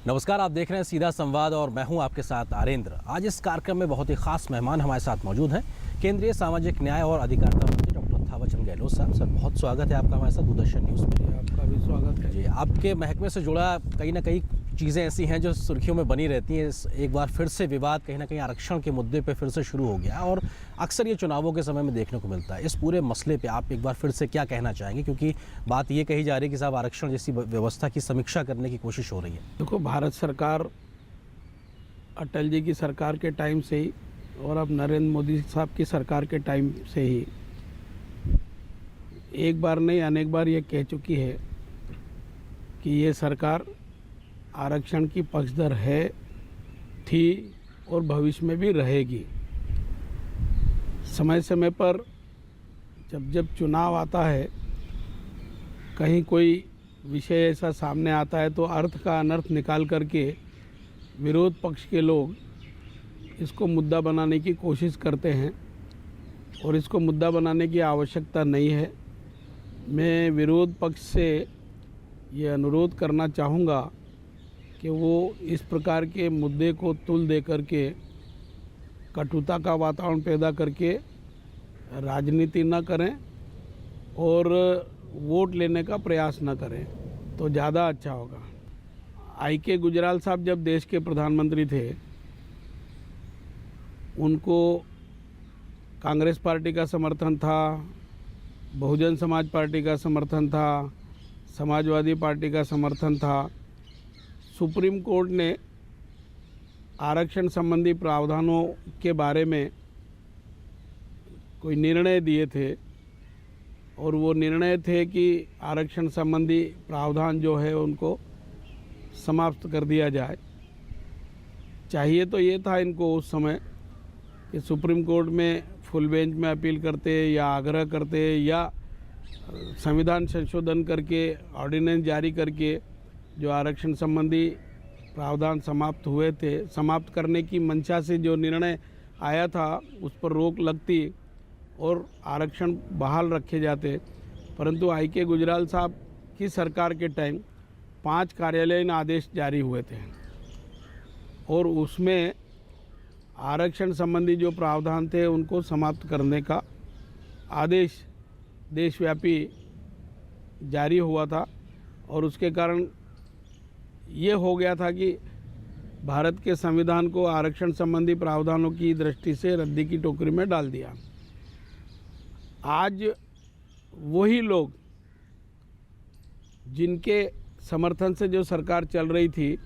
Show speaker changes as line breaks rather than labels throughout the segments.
नमस्कार, आप देख रहे हैं सीधा संवाद और मैं हूं आपके साथ आरेंद्र। आज इस कार्यक्रम में बहुत ही खास मेहमान हमारे साथ मौजूद हैं। केंद्रीय सामाजिक न्याय और अधिकारिता मंत्री डॉक्टर थावरचंद गहलोत साहब। सर, बहुत स्वागत है आपका हमारे साथ दूरदर्शन न्यूज़ में।
आपका भी स्वागत है
जी, आपके महकमे से जुड़ा कहीं ना कहीं चीज़ें ऐसी हैं जो सुर्खियों में बनी रहती हैं। एक बार फिर से विवाद कहीं ना कहीं आरक्षण के मुद्दे पे फिर से शुरू हो गया और अक्सर ये चुनावों के समय में देखने को मिलता है। इस पूरे मसले पे आप एक बार फिर से क्या कहना चाहेंगे, क्योंकि बात ये कही जा रही है कि साहब आरक्षण जैसी व्यवस्था की समीक्षा करने की कोशिश हो रही है।
देखो, भारत सरकार अटल जी की सरकार के टाइम से ही और अब नरेंद्र मोदी साहब की सरकार के टाइम से ही एक बार नहीं अनेक बार ये कह चुकी है कि ये सरकार आरक्षण की पक्षधर है, थी और भविष्य में भी रहेगी। समय समय पर जब जब चुनाव आता है, कहीं कोई विषय ऐसा सामने आता है तो अर्थ का अनर्थ निकाल करके विरोध पक्ष के लोग इसको मुद्दा बनाने की कोशिश करते हैं और इसको मुद्दा बनाने की आवश्यकता नहीं है। मैं विरोध पक्ष से ये अनुरोध करना चाहूँगा कि वो इस प्रकार के मुद्दे को तुल दे करके कटुता का वातावरण पैदा करके राजनीति न करें और वोट लेने का प्रयास न करें तो ज़्यादा अच्छा होगा। आई.के. गुजराल साहब जब देश के प्रधानमंत्री थे, उनको कांग्रेस पार्टी का समर्थन था, बहुजन समाज पार्टी का समर्थन था, समाजवादी पार्टी का समर्थन था। सुप्रीम कोर्ट ने आरक्षण संबंधी प्रावधानों के बारे में कोई निर्णय दिए थे और वो निर्णय थे कि आरक्षण संबंधी प्रावधान जो है उनको समाप्त कर दिया जाए। चाहिए तो ये था इनको उस समय कि सुप्रीम कोर्ट में फुल बेंच में अपील करते या आग्रह करते या संविधान संशोधन करके ऑर्डिनेंस जारी करके जो आरक्षण संबंधी प्रावधान समाप्त हुए थे, समाप्त करने की मंशा से जो निर्णय आया था उस पर रोक लगती और आरक्षण बहाल रखे जाते। परंतु आई.के. गुजराल साहब की सरकार के टाइम 5 कार्यालयीन आदेश जारी हुए थे और उसमें आरक्षण संबंधी जो प्रावधान थे उनको समाप्त करने का आदेश देशव्यापी जारी हुआ था और उसके कारण ये हो गया था कि भारत के संविधान को आरक्षण संबंधी प्रावधानों की दृष्टि से रद्दी की टोकरी में डाल दिया। आज वही लोग जिनके समर्थन से जो सरकार चल रही थी,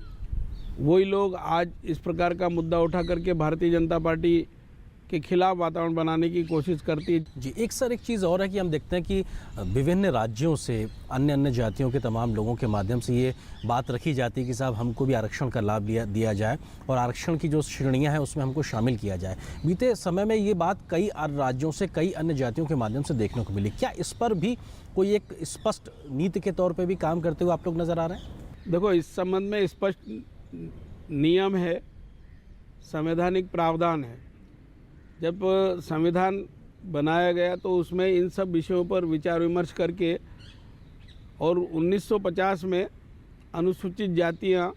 वही लोग आज इस प्रकार का मुद्दा उठा करके भारतीय जनता पार्टी के खिलाफ वातावरण बनाने की कोशिश करती है।
जी, एक सर एक चीज़ और है कि हम देखते हैं कि विभिन्न राज्यों से अन्य जातियों के तमाम लोगों के माध्यम से ये बात रखी जाती है कि साहब हमको भी आरक्षण का लाभ दिया जाए और आरक्षण की जो श्रेणियां हैं उसमें हमको शामिल किया जाए। बीते समय में ये बात कई राज्यों से कई अन्य जातियों के माध्यम से देखने को मिली। क्या इस पर भी कोई एक स्पष्ट नीति के तौर पर भी काम करते हुए आप लोग नज़र आ रहे हैं?
देखो, इस संबंध में स्पष्ट नियम है, संवैधानिक प्रावधान है। जब संविधान बनाया गया तो उसमें इन सब विषयों पर विचार विमर्श करके और 1950 में अनुसूचित जातियां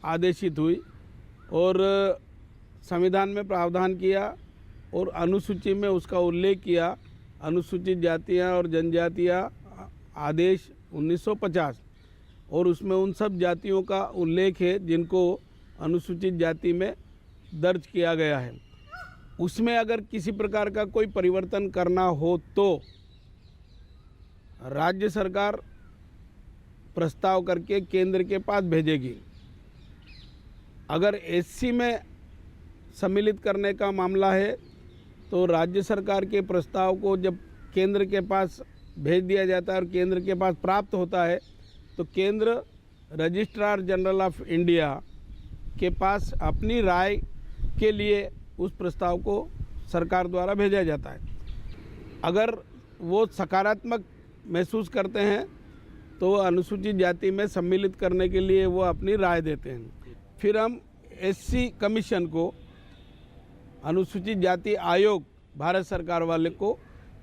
आदेशित हुई और संविधान में प्रावधान किया और अनुसूची में उसका उल्लेख किया, अनुसूचित जातियां और जनजातियां आदेश 1950, और उसमें उन सब जातियों का उल्लेख है जिनको अनुसूचित जाति में दर्ज किया गया है। उसमें अगर किसी प्रकार का कोई परिवर्तन करना हो तो राज्य सरकार प्रस्ताव करके केंद्र के पास भेजेगी। अगर एससी में सम्मिलित करने का मामला है तो राज्य सरकार के प्रस्ताव को जब केंद्र के पास भेज दिया जाता है और केंद्र के पास प्राप्त होता है तो केंद्र रजिस्ट्रार जनरल ऑफ इंडिया के पास अपनी राय के लिए उस प्रस्ताव को सरकार द्वारा भेजा जाता है। अगर वो सकारात्मक महसूस करते हैं तो अनुसूचित जाति में सम्मिलित करने के लिए वो अपनी राय देते हैं। फिर हम एससी कमीशन को, अनुसूचित जाति आयोग भारत सरकार वाले को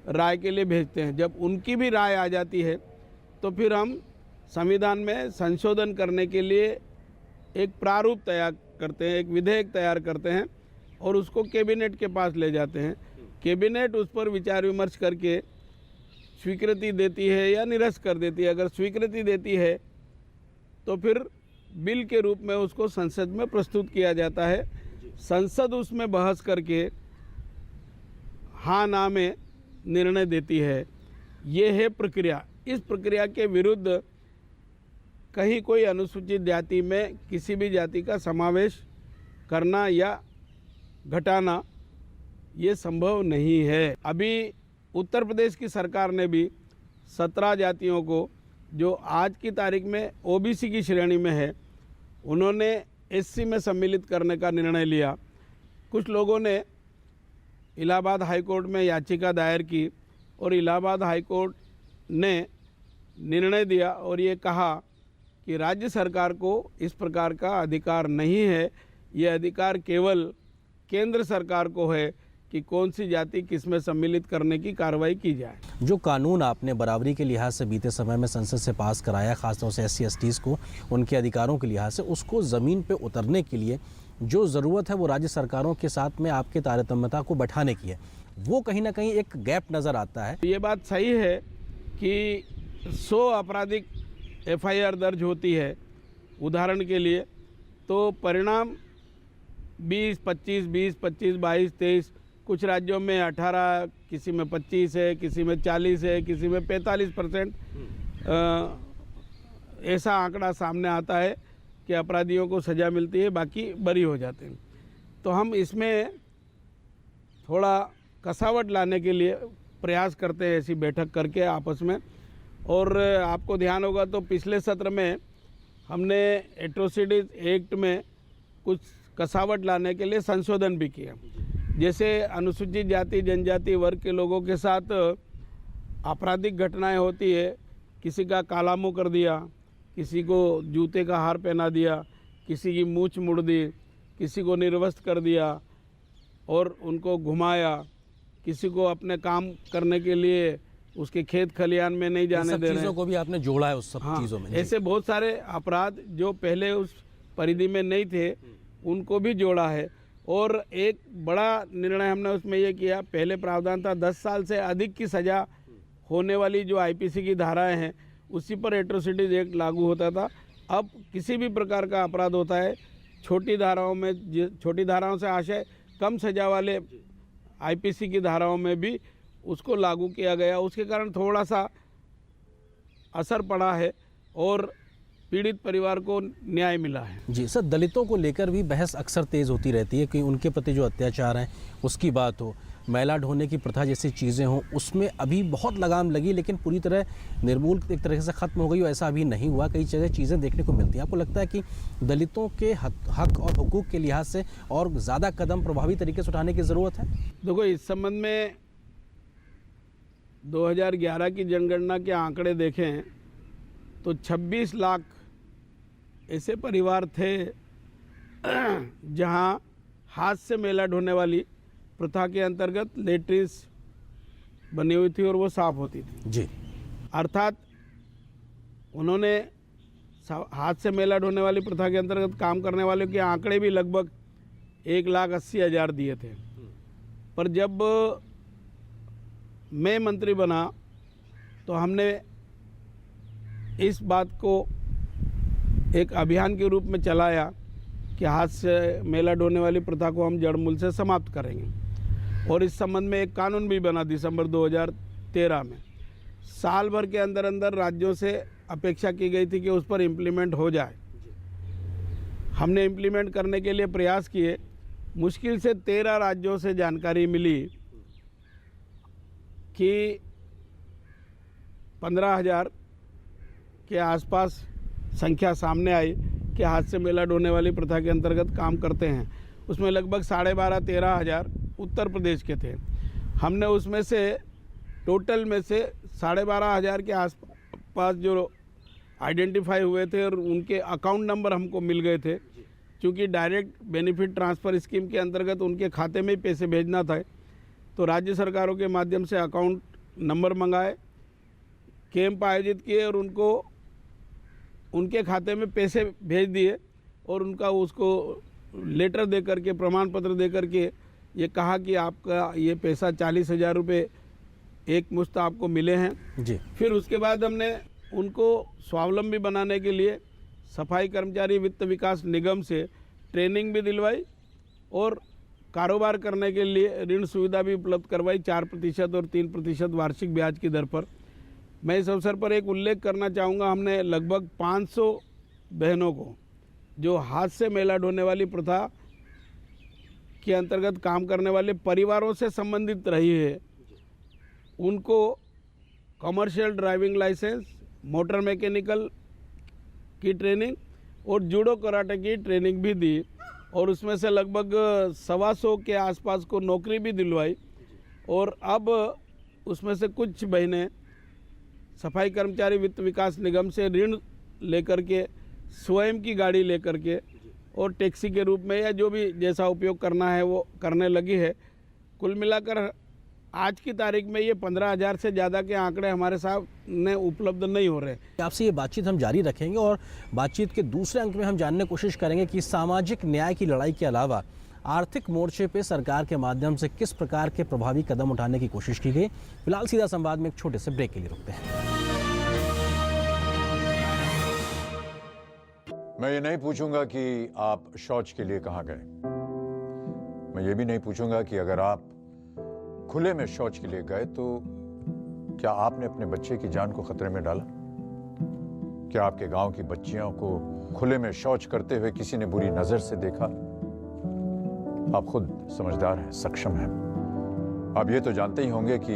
राय के लिए भेजते हैं। जब उनकी भी राय आ जाती है तो फिर हम संविधान में संशोधन करने के लिए एक प्रारूप तैयार करते हैं, एक विधेयक तैयार करते हैं और उसको कैबिनेट के पास ले जाते हैं। कैबिनेट उस पर विचार विमर्श करके स्वीकृति देती है या निरस्त कर देती है। अगर स्वीकृति देती है तो फिर बिल के रूप में उसको संसद में प्रस्तुत किया जाता है। संसद उसमें बहस करके हाँ ना में निर्णय देती है। ये है प्रक्रिया। इस प्रक्रिया के विरुद्ध कहीं कोई अनुसूचित जाति में किसी भी जाति का समावेश करना या घटाना ये संभव नहीं है। अभी उत्तर प्रदेश की सरकार ने भी 17 जातियों को जो आज की तारीख में ओबीसी की श्रेणी में है, उन्होंने एससी में सम्मिलित करने का निर्णय लिया। कुछ लोगों ने इलाहाबाद हाई कोर्ट में याचिका दायर की और इलाहाबाद हाई कोर्ट ने निर्णय दिया और ये कहा कि राज्य सरकार को इस प्रकार का अधिकार नहीं है। ये अधिकार केवल केंद्र सरकार को है कि कौन सी जाति किस में सम्मिलित करने की कार्रवाई की जाए।
जो कानून आपने बराबरी के लिहाज से बीते समय में संसद से पास कराया, खासतौर से SC/STs को उनके अधिकारों के लिहाज से, उसको ज़मीन पे उतरने के लिए जो ज़रूरत है वो राज्य सरकारों के साथ में आपके तारतम्यता को बैठाने की है। वो कहीं ना कहीं एक गैप नज़र आता है।
ये बात सही है कि 100 आपराधिक FIR दर्ज होती है उदाहरण के लिए, तो परिणाम 20, 25, 22, 23, कुछ राज्यों में 18, किसी में 25 है, किसी में 40 है, किसी में 45% ऐसा आंकड़ा सामने आता है कि अपराधियों को सज़ा मिलती है, बाकी बरी हो जाते हैं। तो हम इसमें थोड़ा कसावट लाने के लिए प्रयास करते हैं, ऐसी बैठक करके आपस में। और आपको ध्यान होगा तो पिछले सत्र में हमने एट्रोसिटीज़ एक्ट में कुछ कसावट लाने के लिए संशोधन भी किया। जैसे अनुसूचित जाति जनजाति वर्ग के लोगों के साथ आपराधिक घटनाएं होती है, किसी का काला मुंह कर दिया, किसी को जूते का हार पहना दिया, किसी की मूंछ मुड़ दी, किसी को निर्वस्त्र कर दिया और उनको घुमाया, किसी को अपने काम करने के लिए उसके खेत खलियान में नहीं जाने दे रहे हैं।
चीज़ों को भी आपने जोड़ा है उस सब चीज़ों में।
ऐसे बहुत सारे अपराध जो पहले उस परिधि में नहीं थे उनको भी जोड़ा है। और एक बड़ा निर्णय हमने उसमें ये किया, पहले प्रावधान था 10 साल से अधिक की सज़ा होने वाली जो IPC की धाराएं हैं उसी पर एट्रोसिटीज़ एक्ट लागू होता था। अब किसी भी प्रकार का अपराध होता है, छोटी धाराओं से आशय कम सज़ा वाले IPC की धाराओं में भी उसको लागू किया गया। उसके कारण थोड़ा सा असर पड़ा है और पीड़ित परिवार को न्याय मिला है।
जी सर, दलितों को लेकर भी बहस अक्सर तेज़ होती रहती है कि उनके प्रति जो अत्याचार हैं उसकी बात हो, मैला ढोने की प्रथा जैसी चीज़ें हों, उसमें अभी बहुत लगाम लगी लेकिन पूरी तरह निर्मूल एक तरह से ख़त्म हो गई हो, ऐसा अभी नहीं हुआ। कई जगह चीज़ें देखने को मिलती हैं। आपको लगता है कि दलितों के हक और हुकूक के लिहाज से और ज़्यादा कदम प्रभावी तरीके से उठाने की ज़रूरत है?
देखो, इस संबंध में 2011 की जनगणना के आंकड़े देखें तो 26 लाख ऐसे परिवार थे जहां हाथ से मैला ढोने वाली प्रथा के अंतर्गत लेट्रिस बनी हुई थी और वो साफ होती थी।
जी,
अर्थात उन्होंने हाथ से मैला ढोने वाली प्रथा के अंतर्गत काम करने वालों के आंकड़े भी लगभग 1,80,000 दिए थे। पर जब मैं मंत्री बना तो हमने इस बात को एक अभियान के रूप में चलाया कि हाथ से मैला ढोने वाली प्रथा को हम जड़ मूल से समाप्त करेंगे। और इस संबंध में एक कानून भी बना दिसंबर 2013 में। साल भर के अंदर अंदर राज्यों से अपेक्षा की गई थी कि उस पर इम्प्लीमेंट हो जाए। हमने इम्प्लीमेंट करने के लिए प्रयास किए। मुश्किल से 13 राज्यों से जानकारी मिली कि 15,000 के आसपास संख्या सामने आई कि हाथ से मैला ढोने वाली प्रथा के अंतर्गत काम करते हैं। उसमें लगभग 12,500-13,000 उत्तर प्रदेश के थे। हमने उसमें से टोटल में से 12,500 के आसपास जो आइडेंटिफाई हुए थे और उनके अकाउंट नंबर हमको मिल गए थे। क्योंकि डायरेक्ट बेनिफिट ट्रांसफ़र स्कीम के अंतर्गत उनके खाते में ही पैसे भेजना था, तो राज्य सरकारों के माध्यम से अकाउंट नंबर मंगाए, कैंप आयोजित किए और उनको उनके खाते में पैसे भेज दिए और उनका उसको लेटर दे करके, प्रमाण पत्र दे करके ये कहा कि आपका ये पैसा 40,000 रुपये एक मुश्त आपको मिले हैं
जी।
फिर उसके बाद हमने उनको स्वावलंबी बनाने के लिए सफाई कर्मचारी वित्त विकास निगम से ट्रेनिंग भी दिलवाई और कारोबार करने के लिए ऋण सुविधा भी उपलब्ध करवाई 4% और 3% वार्षिक ब्याज की दर पर। मैं इस अवसर पर एक उल्लेख करना चाहूँगा, हमने लगभग 500 बहनों को जो हाथ से मेला ढोने वाली प्रथा के अंतर्गत काम करने वाले परिवारों से संबंधित रही है, उनको commercial driving licence, motor mechanical की ट्रेनिंग और जूडो कराटे की ट्रेनिंग भी दी और उसमें से लगभग 125 के आसपास को नौकरी भी दिलवाई। और अब उसमें से कुछ बहनें सफाई कर्मचारी वित्त विकास निगम से ऋण लेकर के स्वयं की गाड़ी लेकर के और टैक्सी के रूप में या जो भी जैसा उपयोग करना है वो करने लगी है। कुल मिलाकर आज की तारीख में ये 15,000 से ज़्यादा के आंकड़े हमारे सामने उपलब्ध नहीं हो रहे।
आपसे ये बातचीत हम जारी रखेंगे और बातचीत के दूसरे अंक में हम जानने की कोशिश करेंगे कि सामाजिक न्याय की लड़ाई के अलावा आर्थिक मोर्चे पे सरकार के माध्यम से किस प्रकार के प्रभावी कदम उठाने की कोशिश की गई। फिलहाल सीधा संवाद में एक छोटे से ब्रेक के लिए रुकते हैं।
मैं ये नहीं पूछूंगा कि आप शौच के लिए कहाँ गए। मैं ये भी नहीं पूछूंगा कि अगर आप खुले में शौच के लिए गए तो क्या आपने अपने बच्चे की जान को खतरे में डाला? क्या आपके गांव की बच्चियों को खुले में शौच करते हुए किसी ने बुरी नजर से देखा? आप खुद समझदार हैं, सक्षम हैं। आप ये तो जानते ही होंगे कि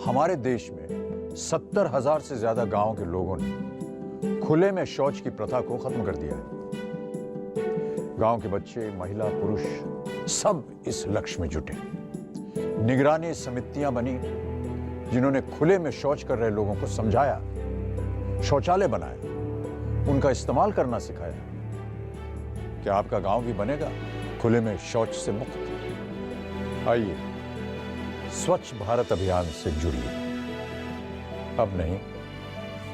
हमारे देश में 70,000 से ज्यादा गांव के लोगों ने खुले में शौच की प्रथा को खत्म कर दिया है। गांव के बच्चे, महिला, पुरुष सब इस लक्ष्य में जुटे। निगरानी समितियां बनी जिन्होंने खुले में शौच कर रहे लोगों को समझाया, शौचालय बनाए, उनका इस्तेमाल करना सिखाया। क्या आपका गांव भी बनेगा खुले में शौच से मुक्त? आइए स्वच्छ भारत अभियान से जुड़िए। अब नहीं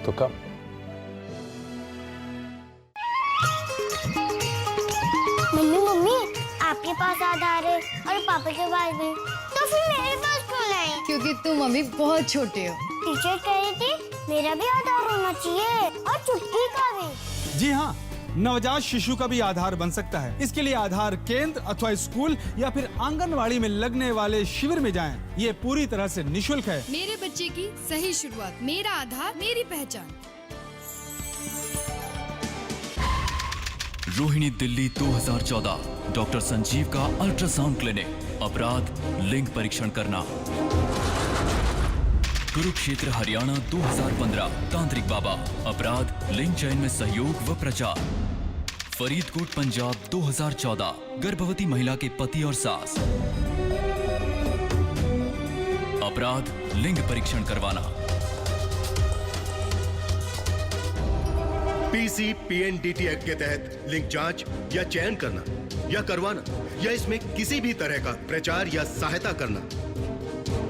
तो कब?
मम्मी आपके पास आधार है और पापा के पास भी, तो फिर मेरे पास क्यों नहीं?
क्योंकि तुम अभी बहुत छोटे हो।
टीचर कह रही थी मेरा भी आधार होना चाहिए और चुटकी का भी।
जी हाँ, नवजात शिशु का भी आधार बन सकता है। इसके लिए आधार केंद्र अथवा स्कूल या फिर आंगनवाड़ी में लगने वाले शिविर में जाएं। ये पूरी तरह से निशुल्क है।
मेरे बच्चे की सही शुरुआत, मेरा आधार, मेरी पहचान।
रोहिणी दिल्ली 2014 डॉक्टर संजीव का अल्ट्रासाउंड क्लिनिक। अपराध लिंग परीक्षण करना। कुरुक्षेत्र हरियाणा 2015 तांत्रिक बाबा। अपराध लिंग चयन में सहयोग व प्रचार। फरीदकोट पंजाब 2014 गर्भवती महिला के पति और सास। अपराध लिंग परीक्षण करवाना।
PCPNDT एक्ट के तहत लिंग जांच या चयन करना या करवाना या इसमें किसी भी तरह का प्रचार या सहायता करना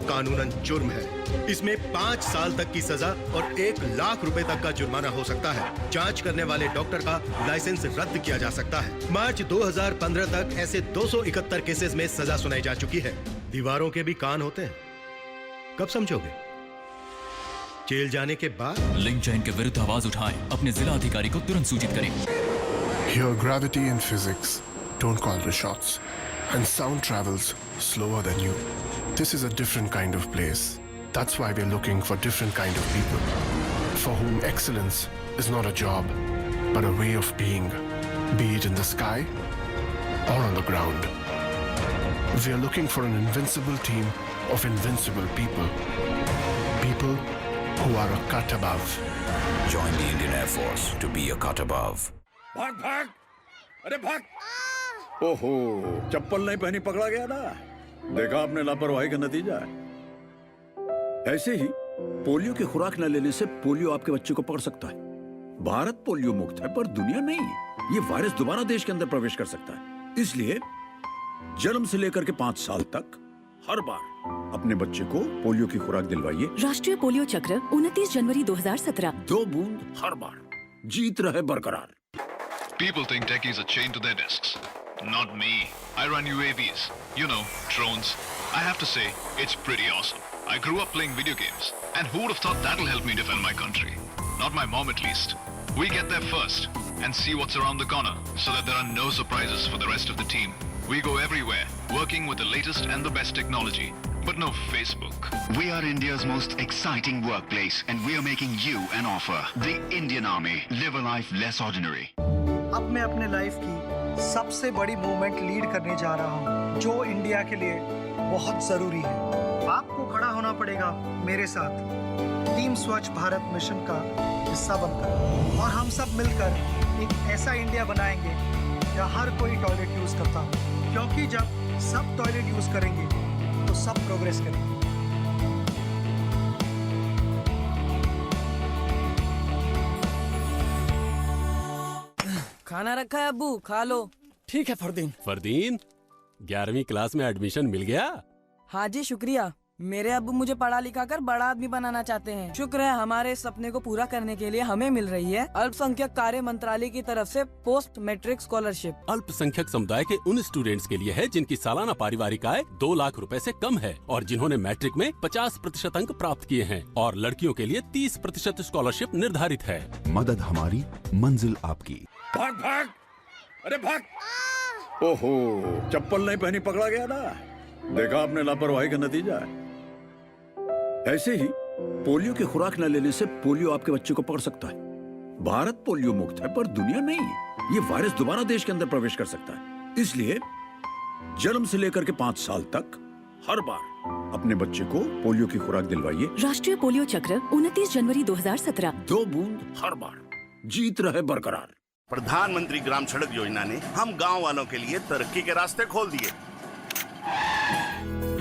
कानूनन जुर्म है। इसमें 5 साल तक की सजा और 1 लाख रुपए तक का जुर्माना हो सकता है। जांच करने वाले डॉक्टर का लाइसेंस रद्द किया जा सकता है। मार्च 2015 तक ऐसे 271 केसेस में सजा सुनाई जा चुकी है। दीवारों के भी कान होते हैं, कब समझोगे? जेल जाने के बाद।
लिंग चयन के विरुद्ध आवाज उठाएं। अपने जिला अधिकारी को तुरंत सूचित करें।
Here gravity and physics don't call the shots, and sound travels slower than you. This is a different kind of place. That's why we're looking for different kind of people, for whom excellence is not a job, but a way of being, be it in the sky or on the ground. We are looking for an invincible team of invincible people. People who are a cut above.
Join the Indian Air Force to be a cut above.
भाग भाग, अरे भाग! ओहो, चप्पल नहीं पहनी पकड़ा गया ना। देखा आपने लापरवाही का नतीजा है। ऐसे ही पोलियो की खुराक न लेने से पोलियो आपके बच्चे को पकड़ सकता है। भारत पोलियो मुक्त है पर दुनिया नहीं। ये वायरस दोबारा देश के अंदर प्रवेश कर सकता है। इसलिए जन्म से लेकर के 5 साल तक हर बार अपने बच्चे को पोलियो की खुराक दिलवाइए।
राष्ट्रीय पोलियो चक्र 29 जनवरी 2017।
2 बूंद हर बार, जीत रहे बरकरार।
People think techies are chained to their desks. Not me. I run UAVs. You know, drones. I have to say, it's pretty awesome. I grew up playing video games. And who would have thought that'll help me defend my country? Not my mom at least. We get there first and see what's around the corner so that there are no surprises for the rest of the team. We go everywhere, working with the latest and the best technology. But no Facebook.
We are India's most exciting workplace, and we are making you an offer. The Indian Army. Live a life less ordinary.
अब मैं अपने life की सबसे बड़ी movement lead करने जा रहा हूँ, जो इंडिया के लिए बहुत जरूरी है। आपको खड़ा होना पड़ेगा मेरे साथ, टीम स्वच्छ भारत मिशन का हिस्सा बनकर, और हम सब मिलकर एक ऐसा इंडिया बनाएंगे जहाँ हर कोई टॉयलेट यूज करता हो, क्योंकि जब सब टॉयलेट यूज करेंगे तो सब प्रोग्रेस करेंगे।
खाना रखा है अब्बू, खा लो।
ठीक है फरदीन 11वीं क्लास में एडमिशन मिल गया?
हाँ जी शुक्रिया। मेरे अब्बू मुझे पढ़ा लिखा कर बड़ा आदमी बनाना चाहते हैं। शुक्र है हमारे सपने को पूरा करने के लिए हमें मिल रही है अल्पसंख्यक कार्य मंत्रालय की तरफ से पोस्ट मैट्रिक स्कॉलरशिप।
अल्पसंख्यक समुदाय के उन स्टूडेंट्स के लिए है जिनकी सालाना पारिवारिक आय 2 लाख रुपए से कम है और जिन्होंने मैट्रिक में 50% अंक प्राप्त किए हैं, और लड़कियों के लिए 30% स्कॉलरशिप निर्धारित है।
मदद हमारी, मंजिल आपकी।
भाग भाग, अरे भाग। ओहो, चप्पल नहीं पहनी पकड़ा गया ना। देखा आपने लापरवाही का नतीजा है। ऐसे ही पोलियो की खुराक न लेने से पोलियो आपके बच्चे को पकड़ सकता है। भारत पोलियो मुक्त है पर दुनिया नहीं। ये वायरस दोबारा देश के अंदर प्रवेश कर सकता है। इसलिए जन्म से लेकर के 5 साल तक हर बार अपने बच्चे को पोलियो की खुराक दिलवाइए।
राष्ट्रीय पोलियो चक्र 29 जनवरी 2017।
2 बूंद हर बार, जीत रहे बरकरार।
प्रधानमंत्री ग्राम सड़क योजना ने हम गांव वालों के लिए तरक्की के रास्ते खोल दिए।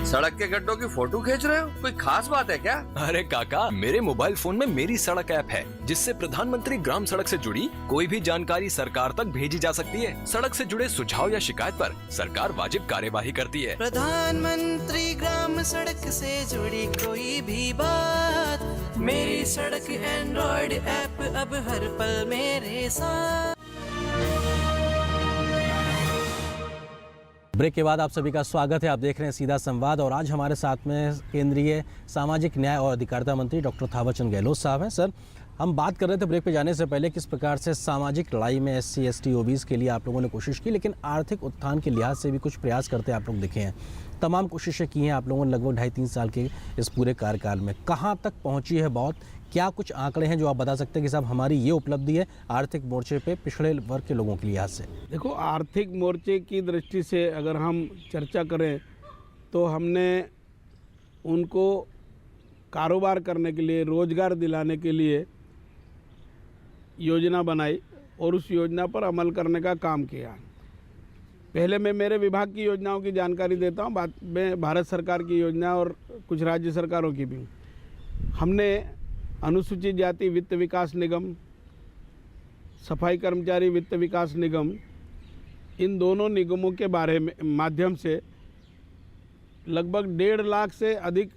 सड़क के गड्ढों की फोटो खींच रहे हो? कोई खास बात है क्या?
अरे काका, मेरे मोबाइल फोन में मेरी सड़क ऐप है, जिससे प्रधानमंत्री ग्राम सड़क से जुड़ी कोई भी जानकारी सरकार तक भेजी जा सकती है। सड़क से जुड़े सुझाव या शिकायत पर सरकार वाजिब कार्यवाही करती है।
प्रधानमंत्री ग्राम सड़क से जुड़ी कोई भी बात, मेरी सड़क एंड्रॉइड ऐप अब हर पल मेरे साथ।
ब्रेक के बाद आप सभी का स्वागत है। आप देख रहे हैं सीधा संवाद, और आज हमारे साथ में केंद्रीय सामाजिक न्याय और अधिकारिता मंत्री डॉक्टर थावरचंद गहलोत साहब हैं। सर, हम बात कर रहे थे ब्रेक पे जाने से पहले किस प्रकार से सामाजिक लड़ाई में SC ST OBs के लिए आप लोगों ने कोशिश की, लेकिन आर्थिक उत्थान के लिहाज से भी कुछ प्रयास करते आप लोग दिखे हैं। तमाम कोशिशें की हैं आप लोगों ने लगभग 2.5-3 साल के इस पूरे कार्यकाल में। कहाँ तक पहुँची है बहुत? क्या कुछ आंकड़े हैं जो आप बता सकते हैं कि साहब हमारी ये उपलब्धि है आर्थिक मोर्चे पे पिछड़े वर्ग के लोगों के लिहाज से?
देखो, आर्थिक मोर्चे की दृष्टि से अगर हम चर्चा करें तो हमने उनको कारोबार करने के लिए, रोजगार दिलाने के लिए योजना बनाई और उस योजना पर अमल करने का काम किया। पहले मैं मेरे विभाग की योजनाओं की जानकारी देता हूँ, बाद में भारत सरकार की योजना और कुछ राज्य सरकारों की भी। हमने अनुसूचित जाति वित्त विकास निगम, सफाई कर्मचारी वित्त विकास निगम, इन दोनों निगमों के बारे में माध्यम से लगभग 1.5 लाख से अधिक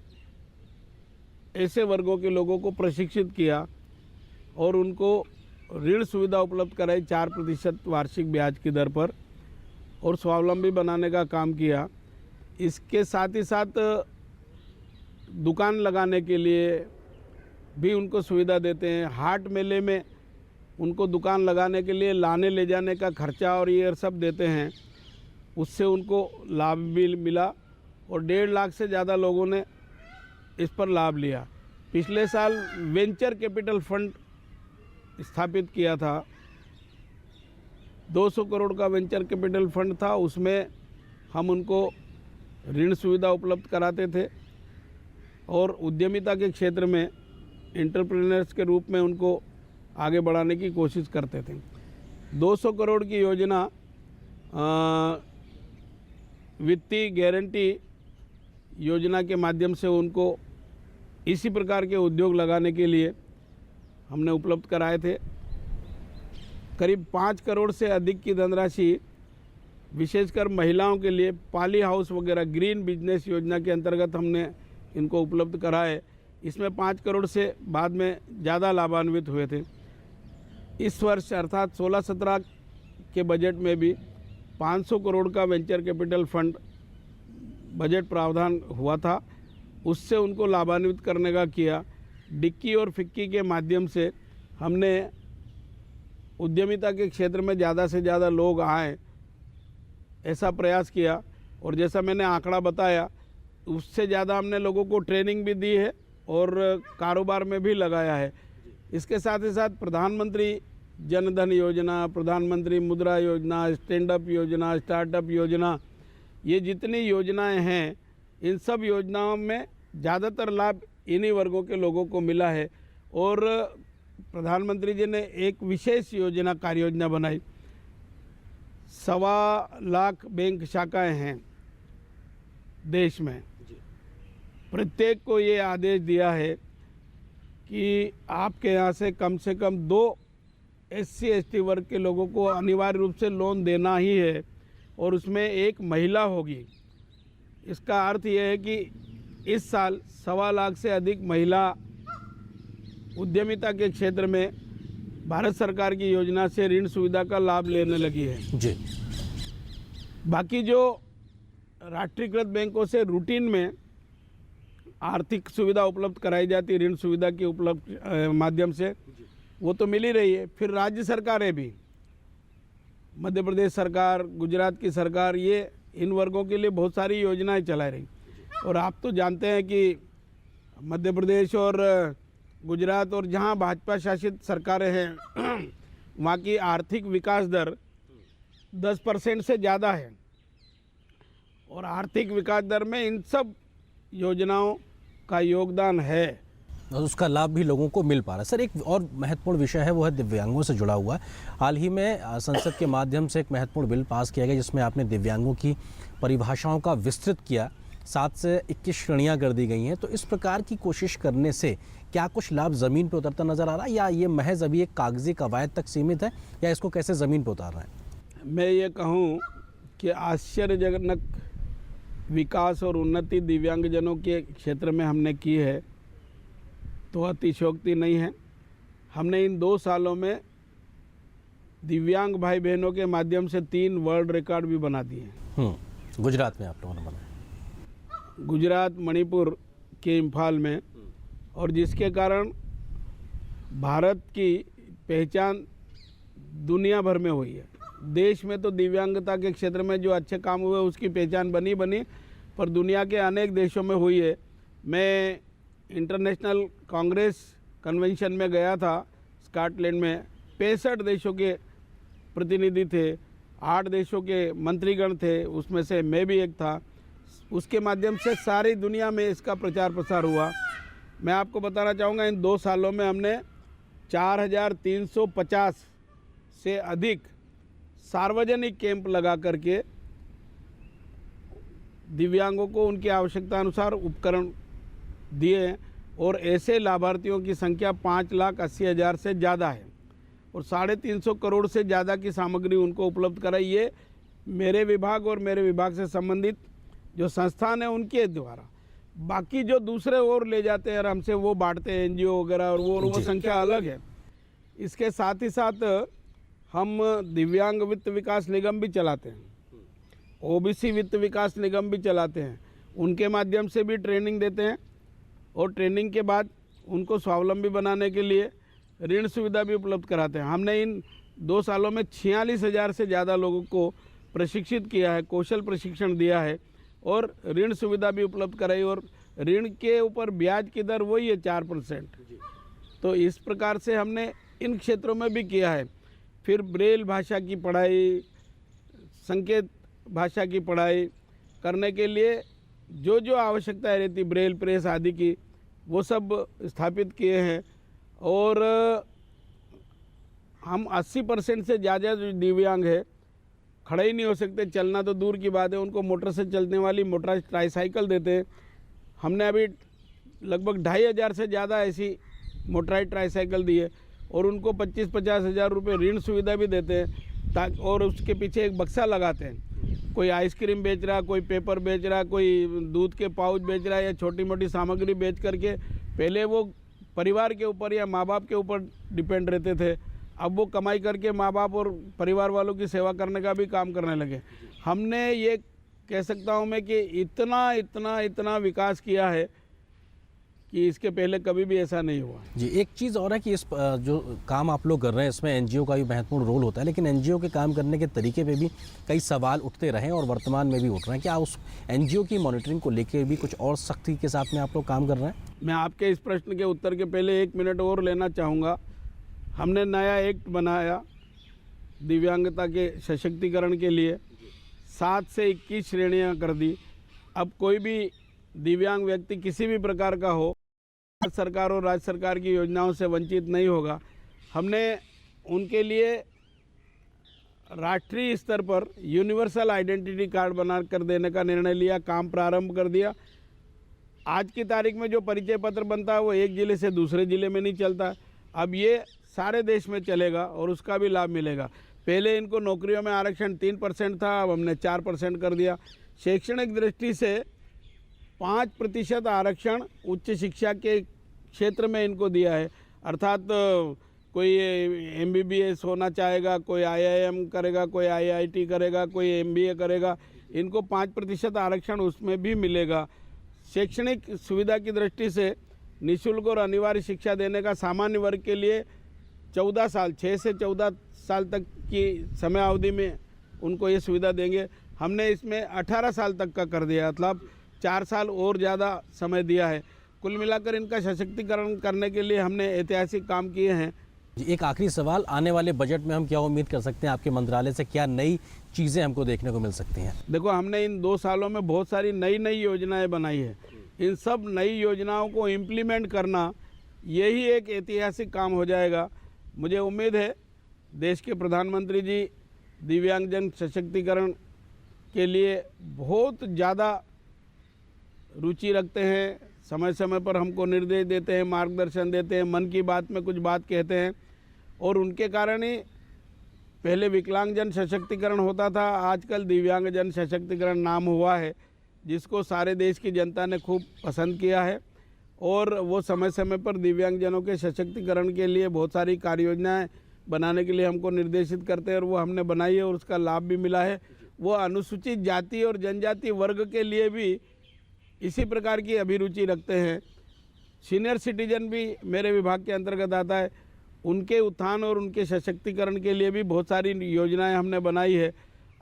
ऐसे वर्गों के लोगों को प्रशिक्षित किया और उनको ऋण सुविधा उपलब्ध कराई 4% वार्षिक ब्याज की दर पर, और स्वावलंबी बनाने का काम किया। इसके साथ ही साथ दुकान लगाने के लिए भी उनको सुविधा देते हैं। हाट मेले में उनको दुकान लगाने के लिए लाने ले जाने का खर्चा और ये सब देते हैं, उससे उनको लाभ भी मिला और 1.5 लाख से ज़्यादा लोगों ने इस पर लाभ लिया। पिछले साल वेंचर कैपिटल फंड स्थापित किया था, 200 करोड़ का वेंचर कैपिटल फंड था। उसमें हम उनको ऋण सुविधा उपलब्ध कराते थे और उद्यमिता के क्षेत्र में एंटरप्रेन्योर्स के रूप में उनको आगे बढ़ाने की कोशिश करते थे। 200 करोड़ की योजना वित्तीय गारंटी योजना के माध्यम से उनको इसी प्रकार के उद्योग लगाने के लिए हमने उपलब्ध कराए थे। करीब 5 करोड़ से अधिक की धनराशि विशेषकर महिलाओं के लिए पाली हाउस वगैरह ग्रीन बिजनेस योजना के अंतर्गत हमने इनको उपलब्ध कराए। इसमें 5 करोड़ से बाद में ज़्यादा लाभान्वित हुए थे। इस वर्ष अर्थात 16-17 के बजट में भी 500 करोड़ का वेंचर कैपिटल फंड बजट प्रावधान हुआ था, उससे उनको लाभान्वित करने का किया। डिक्की और फिक्की के माध्यम से हमने उद्यमिता के क्षेत्र में ज़्यादा से ज़्यादा लोग आए, ऐसा प्रयास किया। और जैसा मैंने आंकड़ा बताया, उससे ज़्यादा हमने लोगों को ट्रेनिंग भी दी है और कारोबार में भी लगाया है। इसके साथ ही साथ प्रधानमंत्री जनधन योजना, प्रधानमंत्री मुद्रा योजना, स्टैंड अप योजना, स्टार्टअप योजना, ये जितनी योजनाएं हैं, इन सब योजनाओं में ज़्यादातर लाभ इन्हीं वर्गों के लोगों को मिला है। और प्रधानमंत्री जी ने एक विशेष योजना, कार्य योजना बनाई। 1.25 लाख बैंक शाखाएं हैं देश में। प्रत्येक को ये आदेश दिया है कि आपके यहाँ से कम 2 SC ST वर्ग के लोगों को अनिवार्य रूप से लोन देना ही है, और उसमें एक महिला होगी। इसका अर्थ यह है कि इस साल 1.25 लाख से अधिक महिला उद्यमिता के क्षेत्र में भारत सरकार की योजना से ऋण सुविधा का लाभ लेने लगी है
जी।
बाकी जो राष्ट्रीयकृत बैंकों से रूटीन में आर्थिक सुविधा उपलब्ध कराई जाती, ऋण सुविधा की उपलब्ध माध्यम से, वो तो मिल ही रही है। फिर राज्य सरकारें भी, मध्य प्रदेश सरकार, गुजरात की सरकार, ये इन वर्गों के लिए बहुत सारी योजनाएं चला रही। और आप तो जानते हैं कि मध्य प्रदेश और गुजरात और जहां भाजपा शासित सरकारें हैं वहाँ की आर्थिक विकास दर 10% से ज़्यादा है, और आर्थिक विकास दर में इन सब योजनाओं का योगदान है
और उसका लाभ भी लोगों को मिल पा रहा है। सर, एक और महत्वपूर्ण विषय है, वो है दिव्यांगों से जुड़ा हुआ। हाल ही में संसद के माध्यम से एक महत्वपूर्ण बिल पास किया गया जिसमें आपने दिव्यांगों की परिभाषाओं का विस्तृत किया, 7 से 21 श्रेणियां कर दी गई हैं। तो इस प्रकार की कोशिश करने से क्या कुछ लाभ ज़मीन पर उतरता नज़र आ रहा है, या ये महज अभी एक कागजी कवायद तक सीमित है, या इसको कैसे ज़मीन पर उतार रहे हैं?
मैं ये कहूँ कि आश्चर्यजनक विकास और उन्नति दिव्यांगजनों के क्षेत्र में हमने की है तो अतिशयोक्ति नहीं है। हमने इन 2 सालों में दिव्यांग भाई बहनों के माध्यम से 3 वर्ल्ड रिकॉर्ड भी बना दिए हैं।
गुजरात में आप लोगों ने बनाया,
गुजरात, मणिपुर के इम्फाल में, और जिसके कारण भारत की पहचान दुनिया भर में हुई है। देश में तो दिव्यांगता के क्षेत्र में जो अच्छे काम हुए उसकी पहचान बनी, पर दुनिया के अनेक देशों में हुई है। मैं इंटरनेशनल कांग्रेस कन्वेंशन में गया था स्कॉटलैंड में, 65 देशों के प्रतिनिधि थे, 8 देशों के मंत्रीगण थे, उसमें से मैं भी एक था। उसके माध्यम से सारी दुनिया में इसका प्रचार प्रसार हुआ। मैं आपको बताना चाहूँगा, इन 2 सालों में हमने 4350 से अधिक सार्वजनिक कैंप लगा करके दिव्यांगों को उनकी आवश्यकता अनुसार उपकरण दिए, और ऐसे लाभार्थियों की संख्या 5,80,000 से ज़्यादा है, और 350 करोड़ से ज़्यादा की सामग्री उनको उपलब्ध कराई। ये मेरे विभाग और मेरे विभाग से संबंधित जो संस्थान है उनके द्वारा। बाकी जो दूसरे और ले जाते हैं और हमसे वो बांटते हैं, NGO वगैरह, और वो संख्या अलग है। इसके साथ ही साथ हम दिव्यांग वित्त विकास निगम भी चलाते हैं, OBC वित्त विकास निगम भी चलाते हैं। उनके माध्यम से भी ट्रेनिंग देते हैं, और ट्रेनिंग के बाद उनको स्वावलंबी बनाने के लिए ऋण सुविधा भी उपलब्ध कराते हैं। हमने इन 2 सालों में 46,000 से ज़्यादा लोगों को प्रशिक्षित किया है, कौशल प्रशिक्षण दिया है, और ऋण सुविधा भी उपलब्ध कराई, और ऋण के ऊपर ब्याज की दर वही है 4%। तो इस प्रकार से हमने इन क्षेत्रों में भी किया है। फिर ब्रेल भाषा की पढ़ाई, संकेत भाषा की पढ़ाई करने के लिए जो जो आवश्यकताएं रहती, ब्रेल प्रेस आदि की, वो सब स्थापित किए हैं। और हम 80% से ज़्यादा जो दिव्यांग है, खड़े ही नहीं हो सकते, चलना तो दूर की बात है, उनको मोटर से चलने वाली मोटराइज्ड ट्राईसाइकिल देते हैं। हमने अभी लगभग 2,500 से ज़्यादा ऐसी मोटराइज्ड ट्राईसाइकिल दी है, और उनको 25-50 हज़ार रुपये ऋण सुविधा भी देते हैं, और उसके पीछे एक बक्सा लगाते हैं। कोई आइसक्रीम बेच रहा, कोई पेपर बेच रहा, कोई दूध के पाउच बेच रहा, या छोटी मोटी सामग्री बेच करके पहले वो परिवार के ऊपर या माँ बाप के ऊपर डिपेंड रहते थे, अब वो कमाई करके माँ बाप और परिवार वालों की सेवा करने का भी काम करने लगे। हमने ये कह सकता हूँ मैं कि इतना विकास किया है कि इसके पहले कभी भी ऐसा नहीं हुआ।
जी, एक चीज़ और है कि इस जो काम आप लोग कर रहे हैं इसमें एनजीओ का भी महत्वपूर्ण रोल होता है, लेकिन एनजीओ के काम करने के तरीके पे भी कई सवाल उठते रहे और वर्तमान में भी उठ रहे हैं। क्या उस एनजीओ की मॉनिटरिंग को लेकर भी कुछ और सख्ती के साथ में आप लोग काम कर रहे हैं?
मैं आपके इस प्रश्न के उत्तर के पहले 1 मिनट और लेना चाहूँगा। हमने नया एक्ट बनाया दिव्यांगता के सशक्तिकरण के लिए, 7 से 21 श्रेणियाँ कर दी। अब कोई भी दिव्यांग व्यक्ति किसी भी प्रकार का हो, सरकार और राज्य सरकार की योजनाओं से वंचित नहीं होगा। हमने उनके लिए राष्ट्रीय स्तर पर यूनिवर्सल आइडेंटिटी कार्ड बना कर देने का निर्णय लिया, काम प्रारंभ कर दिया। आज की तारीख में जो परिचय पत्र बनता है वो एक ज़िले से दूसरे ज़िले में नहीं चलता, अब ये सारे देश में चलेगा और उसका भी लाभ मिलेगा। पहले इनको नौकरियों में आरक्षण 3% था, अब हमने 4% कर दिया। शैक्षणिक दृष्टि से 5% आरक्षण उच्च शिक्षा के क्षेत्र में इनको दिया है, अर्थात कोई MBBS होना चाहेगा, कोई IIM करेगा, कोई IIT करेगा, कोई MBA करेगा, इनको 5% आरक्षण उसमें भी मिलेगा। शैक्षणिक सुविधा की दृष्टि से निःशुल्क और अनिवार्य शिक्षा देने का सामान्य वर्ग के लिए 14 साल 6 से 14 साल तक की समय अवधि में उनको ये सुविधा देंगे। हमने इसमें 18 साल तक का कर दिया, मतलब 4 साल और ज़्यादा समय दिया है। कुल मिलाकर इनका सशक्तिकरण करने के लिए हमने ऐतिहासिक काम किए हैं।
एक आखिरी सवाल, आने वाले बजट में हम क्या उम्मीद कर सकते हैं? आपके मंत्रालय से क्या नई चीज़ें हमको देखने को मिल सकती हैं?
देखो, हमने इन 2 सालों में बहुत सारी नई योजनाएं बनाई है। इन सब नई योजनाओं को इम्प्लीमेंट करना यही एक ऐतिहासिक काम हो जाएगा। मुझे उम्मीद है देश के प्रधानमंत्री जी दिव्यांगजन सशक्तिकरण के लिए बहुत ज़्यादा रुचि रखते हैं, समय समय पर हमको निर्देश देते हैं, मार्गदर्शन देते हैं, मन की बात में कुछ बात कहते हैं, और उनके कारण ही पहले विकलांगजन सशक्तिकरण होता था, आजकल दिव्यांगजन सशक्तिकरण नाम हुआ है, जिसको सारे देश की जनता ने खूब पसंद किया है। और वो समय समय पर दिव्यांगजनों के सशक्तिकरण के लिए बहुत सारी कार्य योजनाएँ बनाने के लिए हमको निर्देशित करते हैं, और वो हमने बनाई है और उसका लाभ भी मिला है। वो अनुसूचित जाति और जनजाति वर्ग के लिए भी इसी प्रकार की अभिरुचि रखते हैं। सीनियर सिटीजन भी मेरे विभाग के अंतर्गत आता है, उनके उत्थान और उनके सशक्तिकरण के लिए भी बहुत सारी योजनाएं हमने बनाई है।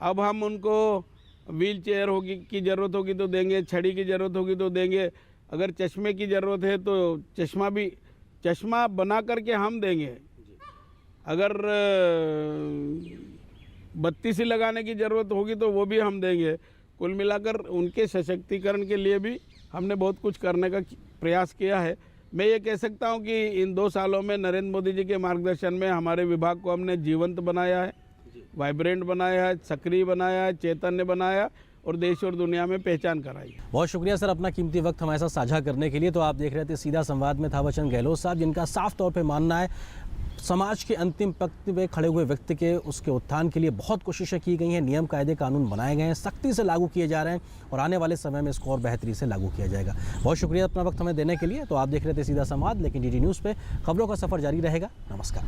अब हम उनको व्हील चेयर होगी की ज़रूरत होगी तो देंगे, छड़ी की ज़रूरत होगी तो देंगे, अगर चश्मे की ज़रूरत है तो चश्मा बना करके हम देंगे, अगर बत्ती सी लगाने की ज़रूरत होगी तो वो भी हम देंगे। कुल मिलाकर उनके सशक्तिकरण के लिए भी हमने बहुत कुछ करने का प्रयास किया है। मैं ये कह सकता हूँ कि इन 2 सालों में नरेंद्र मोदी जी के मार्गदर्शन में हमारे विभाग को हमने जीवंत बनाया है, वाइब्रेंट बनाया है, सक्रिय बनाया है, चैतन्य बनाया और देश और दुनिया में पहचान कराई।
बहुत शुक्रिया सर अपना कीमती वक्त हमारे साथ साझा करने के लिए। तो आप देख रहे थे सीधा संवाद में थावर चंद गहलोत साहब, जिनका साफ तौर पे मानना है समाज के अंतिम पंक्ति में खड़े हुए व्यक्ति के उसके उत्थान के लिए बहुत कोशिशें की गई हैं, नियम कायदे कानून बनाए गए हैं, सख्ती से लागू किए जा रहे हैं और आने वाले समय में इसको और बेहतरी से लागू किया जाएगा। बहुत शुक्रिया अपना वक्त हमें देने के लिए। तो आप देख रहे थे सीधा संवाद, लेकिन DD न्यूज़ पे खबरों का सफ़र जारी रहेगा। नमस्कार।